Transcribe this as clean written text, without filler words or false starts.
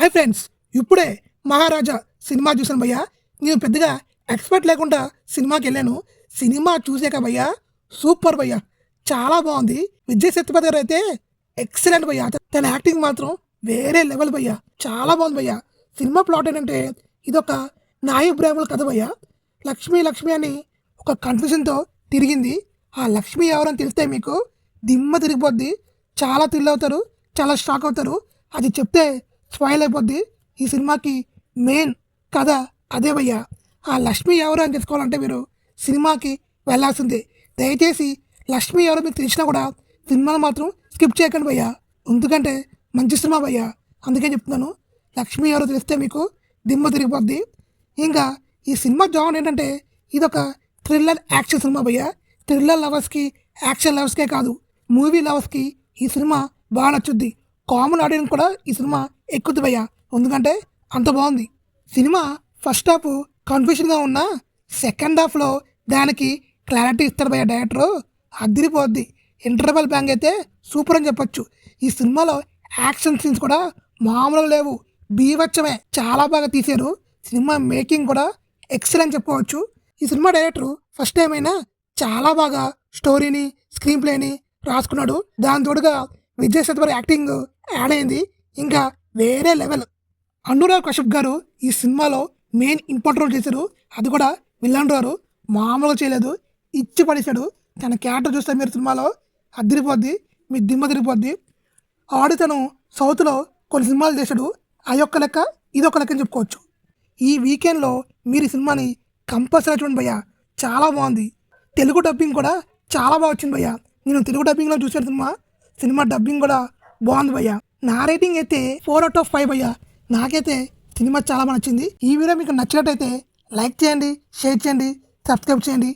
Hi friends, ఇప్పుడే మహారాజా cinema చూసాను భయ్యా. నేను పెద్దగా ఎక్స్పెక్ట్ లేకుండా సినిమాకి వెళ్ళాను. సినిమా చూసాక భయ్యా సూపర్ భయ్యా, చాలా బాగుంది. విజయ్ సేతుపతి గారు అయితే ఎక్సలెంట్ భయ్యా. తన యాక్టింగ్ మాత్రం వేరే లెవెల్ భయ్యా, చాలా బాగుంది భయ్యా. సినిమా ప్లాట్ ఏంటంటే ఇదొక నాయి బ్రాహ్మణుల కథ భయ్యా. లక్ష్మి అని ఒక కన్ఫ్యూజన్తో తిరిగింది. ఆ లక్ష్మి ఎవరని తెలిస్తే మీకు దిమ్మ తిరిగిపోద్ది. చాలా థ్రిల్ అవుతారు, చాలా షాక్ అవుతారు. అది చెప్తే స్పాయిల్ అయిపోద్ది. ఈ సినిమాకి మెయిన్ కథ అదే భయ్యా. ఆ లక్ష్మి ఎవరు అని తెలుసుకోవాలంటే మీరు సినిమాకి వెళ్ళాల్సిందే. దయచేసి లక్ష్మి ఎవరో మీకు తెలిసినా కూడా సినిమాను మాత్రం స్కిప్ చేయకండి భయ్యా, ఎందుకంటే మంచి సినిమా భయ్యా. అందుకే చెప్తున్నాను, లక్ష్మి ఎవరో తెలిస్తే మీకు దిమ్మ తిరిగిపోద్ది. ఇంకా ఈ సినిమా జాన్ ఏంటంటే ఇదొక థ్రిల్లర్ యాక్షన్ సినిమా భయ్యా. థ్రిల్లర్ లవర్స్కి, యాక్షన్ లవర్స్కే కాదు, మూవీ లవర్స్కి ఈ సినిమా బాగా నచ్చుద్ది. కామన్ ఆడియన్స్ కూడా ఈ సినిమా ఎక్కుద్ది భయ్యా, ఎందుకంటే అంత బాగుంది. సినిమా ఫస్ట్ హాఫ్ కన్ఫ్యూషన్గా ఉన్నా సెకండ్ హాఫ్లో దానికి క్లారిటీ ఇస్తాడు భయ్యా డైరెక్టరు. అదిరిపోద్ది. ఇంటర్వెల్ బ్యాంగ్ అయితే సూపర్ అని చెప్పొచ్చు. ఈ సినిమాలో యాక్షన్ సీన్స్ కూడా మామూలుగా లేవు, బీభత్సమే. చాలా బాగా తీశారు. సినిమా మేకింగ్ కూడా ఎక్సలెంట్ చెప్పవచ్చు. ఈ సినిమా డైరెక్టరు ఫస్ట్ టైం అయినా చాలా బాగా స్టోరీని, స్క్రీన్ ప్లేని రాసుకున్నాడు. దాని తోడుగా విజయ్ సేతుపతి యాక్టింగ్ యాడ్ అయింది, ఇంకా వేరే లెవెల్. అనురాగ్ కశ్యప్ గారు ఈ సినిమాలో మెయిన్ ఇంపార్టెంట్ రోల్ చేశారు. అది కూడా విలన్ రోల్ మామూలుగా చేయలేదు, ఇచ్చి పడేశాడు. తన క్యారెక్టర్ చూస్తే మీరు సినిమాలో అదిరిపోద్ది, మీ దిమ్మ తిరిగిపోద్ది. ఆడు తను సౌత్లో కొన్ని సినిమాలు చేశాడు, అదొక్క లెక్క ఇదొక లెక్క అని చెప్పుకోవచ్చు. ఈ వీకెండ్లో మీరు ఈ సినిమాని కంపల్సరీ చూడండి భయ్యా, చాలా బాగుంది. తెలుగు డబ్బింగ్ కూడా చాలా బాగా వచ్చింది భయ్యా. నేను తెలుగు డబ్బింగ్లో చూసాను సినిమా డబ్బింగ్ కూడా బాగుంది భయ్యా. నా రేటింగ్ అయితే 4/5 భయ్యా. నాకైతే సినిమా చాలా బాగా నచ్చింది. ఈ వీడియో మీకు నచ్చినట్టయితే లైక్ చేయండి, షేర్ చేయండి, సబ్స్క్రైబ్ చేయండి.